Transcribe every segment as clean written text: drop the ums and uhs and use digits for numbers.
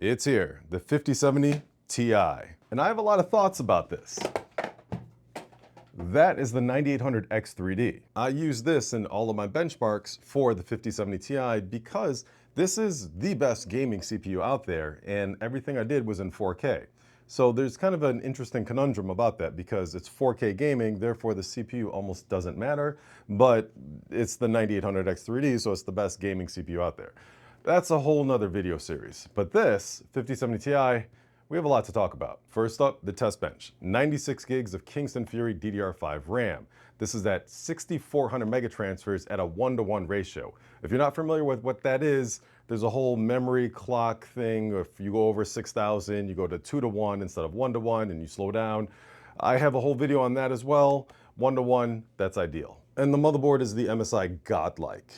It's here, the 5070 Ti. And I have a lot of thoughts about this. That is the 9800X3D. I use this in all of my benchmarks for the 5070 Ti because this is the best gaming CPU out there, and everything I did was in 4K. So there's kind of an interesting conundrum about that because it's 4K gaming, therefore the CPU almost doesn't matter, but it's the 9800X3D, so it's the best gaming CPU out there. That's a whole nother video series. But this 5070 Ti, we have a lot to talk about. First up, the test bench. 96 gigs of Kingston Fury DDR5 RAM. This is at 6,400 megatransfers at a 1-to-1 ratio. If you're not familiar with what that is, there's a whole memory clock thing. If you go over 6,000, you go to 2-to-1 instead of 1-to-1 and you slow down. I have a whole video on that as well. 1-to-1, that's ideal. And the motherboard is the MSI Godlike.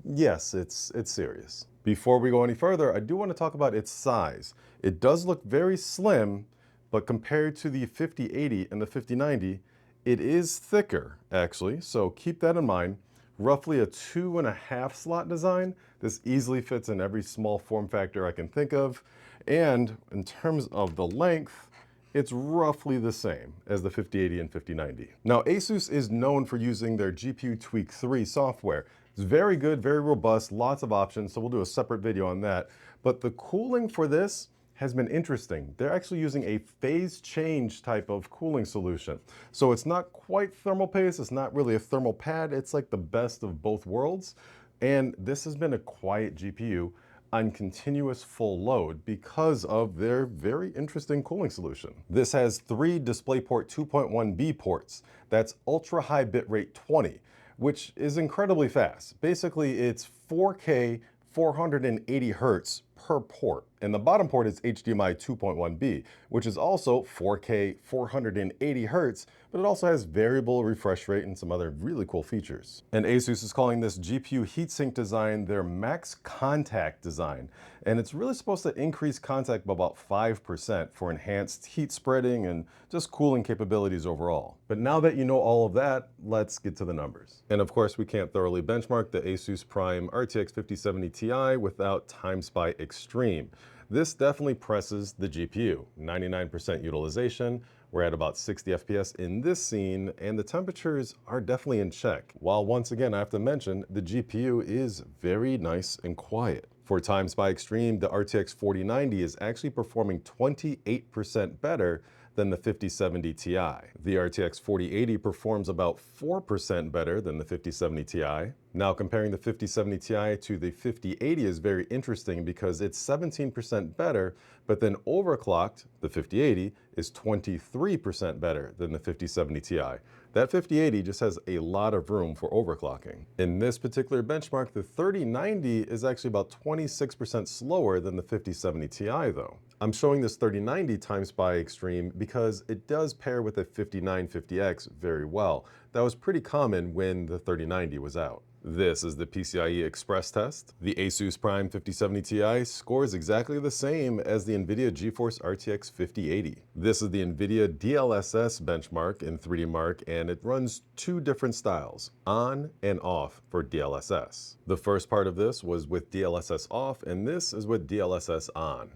Yes, it's serious. Before we go any further, I do want to talk about its size. It does look very slim, but compared to the 5080 and the 5090, it is thicker, actually, so keep that in mind. Roughly a 2.5 slot design. This easily fits in every small form factor I can think of. And in terms of the length, it's roughly the same as the 5080 and 5090. Now, ASUS is known for using their GPU Tweak 3 software. It's very good, very robust, lots of options, so we'll do a separate video on that. But the cooling for this has been interesting. They're actually using a phase change type of cooling solution. So it's not quite thermal paste, it's not really a thermal pad, it's like the best of both worlds. And this has been a quiet GPU on continuous full load because of their very interesting cooling solution. This has 3 DisplayPort 2.1B ports. That's ultra high bitrate 20, which is incredibly fast. Basically, it's 4K 480 hertz per port. And the bottom port is HDMI 2.1B, which is also 4K 480 hertz, but it also has variable refresh rate and some other really cool features. And ASUS is calling this GPU heatsink design their max contact design. And it's really supposed to increase contact by about 5% for enhanced heat spreading and just cooling capabilities overall. But now that you know all of that, let's get to the numbers. And of course, we can't thoroughly benchmark the ASUS Prime RTX 5070 Ti without TimeSpy Extreme. This definitely presses the GPU. 99% utilization. We're at about 60 FPS in this scene, and the temperatures are definitely in check. While once again, I have to mention, the GPU is very nice and quiet. For TimeSpy Extreme, the RTX 4090 is actually performing 28% better than the 5070 Ti. The RTX 4080 performs about 4% better than the 5070 Ti. Now, comparing the 5070 Ti to the 5080 is very interesting because it's 17% better, but then overclocked, the 5080 is 23% better than the 5070 Ti. That 5080 just has a lot of room for overclocking. In this particular benchmark, the 3090 is actually about 26% slower than the 5070 Ti though. I'm showing this 3090 TimeSpy Extreme because it does pair with the 5950X very well. That was pretty common when the 3090 was out. This is the PCIe Express test. The ASUS Prime 5070 Ti scores exactly the same as the NVIDIA GeForce RTX 5080. This is the NVIDIA DLSS benchmark in 3D Mark, and it runs 2 different styles, on and off for DLSS. The first part of this was with DLSS off, and this is with DLSS on.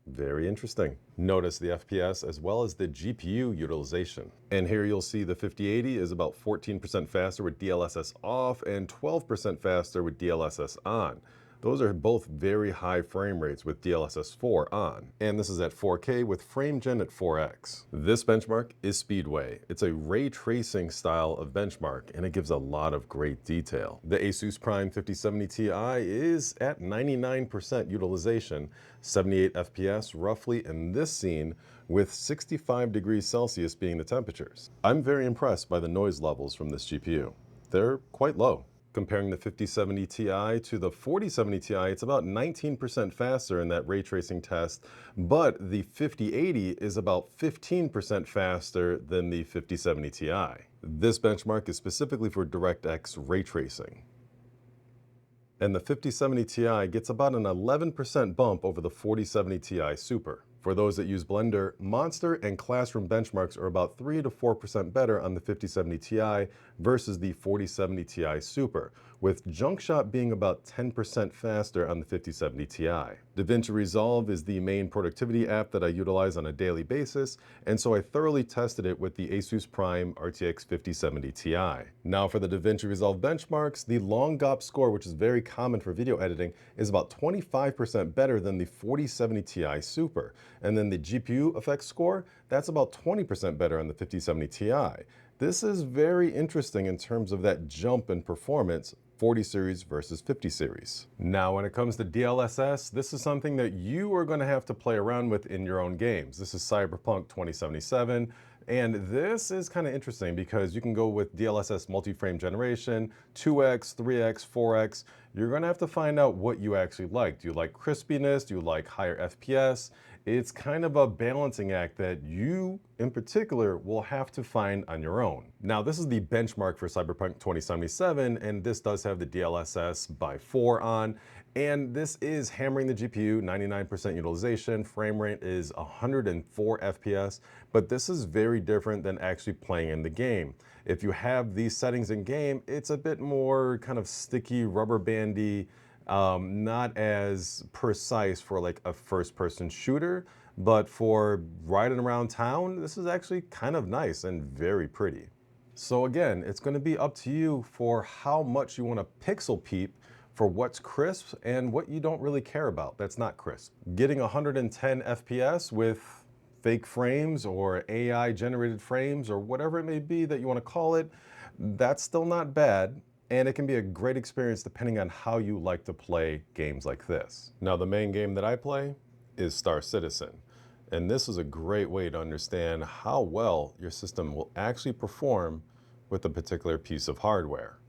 Very interesting. Notice the FPS as well as the GPU utilization. And here you'll see the 5080 is about 14% faster with DLSS off and 12% faster with DLSS on. Those are both very high frame rates with DLSS 4 on. And this is at 4K with frame gen at 4x. This benchmark is Speedway. It's a ray tracing style of benchmark, and it gives a lot of great detail. The ASUS Prime 5070 Ti is at 99% utilization, 78 FPS roughly in this scene, with 65 degrees Celsius being the temperatures. I'm very impressed by the noise levels from this GPU. They're quite low. Comparing the 5070 Ti to the 4070 Ti, it's about 19% faster in that ray tracing test, but the 5080 is about 15% faster than the 5070 Ti. This benchmark is specifically for DirectX ray tracing. And the 5070 Ti gets about an 11% bump over the 4070 Ti Super. For those that use Blender, Monster and Classroom benchmarks are about 3 to 4% better on the 5070 Ti versus the 4070 Ti Super, with junk shot being about 10% faster on the 5070 Ti. DaVinci Resolve is the main productivity app that I utilize on a daily basis, and so I thoroughly tested it with the ASUS Prime RTX 5070 Ti. Now for the DaVinci Resolve benchmarks, the long GOP score, which is very common for video editing, is about 25% better than the 4070 Ti Super. And then the GPU effects score, that's about 20% better on the 5070 Ti. This is very interesting in terms of that jump in performance, 40 series versus 50 series. Now, when it comes to DLSS, this is something that you are going to have to play around with in your own games. This is Cyberpunk 2077, and this is kind of interesting because you can go with DLSS multi-frame generation, 2x, 3x, 4x. You're going to have to find out what you actually like. Do you like crispiness? Do you like higher FPS? It's kind of a balancing act that you, in particular, will have to find on your own. Now, this is the benchmark for Cyberpunk 2077, and this does have the DLSS by 4 on, and this is hammering the GPU, 99% utilization, frame rate is 104 FPS, but this is very different than actually playing in the game. If you have these settings in game, it's a bit more kind of sticky, rubber bandy, not as precise for like a first-person shooter, but for riding around town, this is actually kind of nice and very pretty. So again, it's going to be up to you for how much you want to pixel peep for what's crisp and what you don't really care about that's not crisp. Getting 110 FPS with fake frames or AI generated frames or whatever it may be that you want to call it, that's still not bad. And it can be a great experience depending on how you like to play games like this. Now, the main game that I play is Star Citizen. And this is a great way to understand how well your system will actually perform with a particular piece of hardware.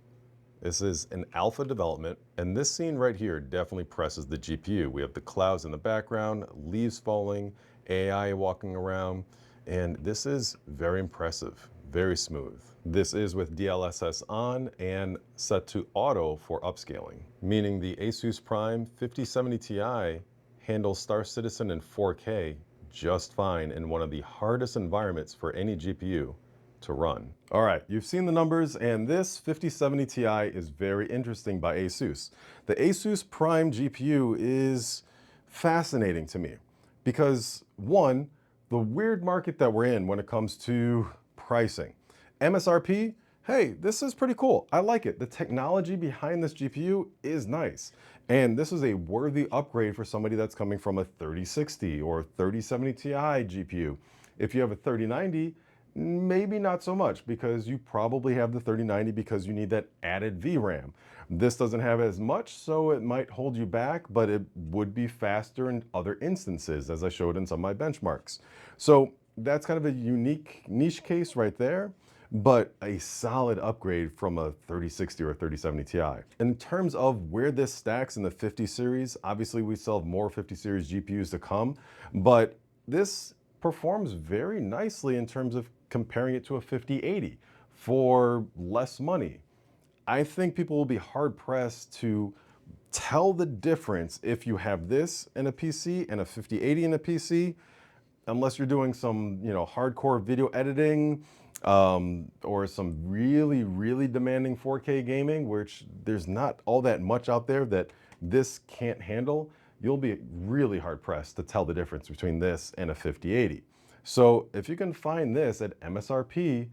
This is an alpha development, and this scene right here definitely presses the GPU. We have the clouds in the background, leaves falling, AI walking around, and this is very impressive, very smooth. This is with DLSS on and set to auto for upscaling, meaning the ASUS Prime 5070 Ti handles Star Citizen in 4K just fine in one of the hardest environments for any GPU to run. All right, you've seen the numbers, and this 5070 Ti is very interesting by ASUS. The ASUS Prime GPU is fascinating to me because, one, the weird market that we're in when it comes to pricing. MSRP, hey, this is pretty cool. I like it. The technology behind this GPU is nice. And this is a worthy upgrade for somebody that's coming from a 3060 or 3070 Ti GPU. If you have a 3090, maybe not so much because you probably have the 3090 because you need that added VRAM. This doesn't have as much, so it might hold you back, but it would be faster in other instances, as I showed in some of my benchmarks. So that's kind of a unique niche case right there, but a solid upgrade from a 3060 or a 3070 Ti. In terms of where this stacks in the 50 series, obviously we still have more 50 series GPUs to come, but this performs very nicely in terms of comparing it to a 5080 for less money. I think people will be hard pressed to tell the difference if you have this in a PC and a 5080 in a PC, unless you're doing some, hardcore video editing, or some really, really demanding 4K gaming, which there's not all that much out there that this can't handle. You'll be really hard pressed to tell the difference between this and a 5080. So if you can find this at MSRP,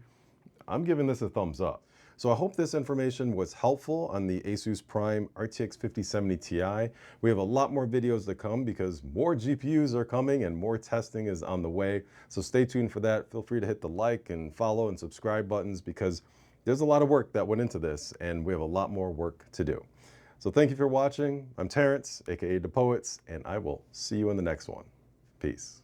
I'm giving this a thumbs up. So I hope this information was helpful on the ASUS Prime RTX 5070 Ti. We have a lot more videos to come because more GPUs are coming and more testing is on the way. So stay tuned for that. Feel free to hit the like and follow and subscribe buttons because there's a lot of work that went into this and we have a lot more work to do. So thank you for watching. I'm Terrence, aka The Poets, and I will see you in the next one. Peace.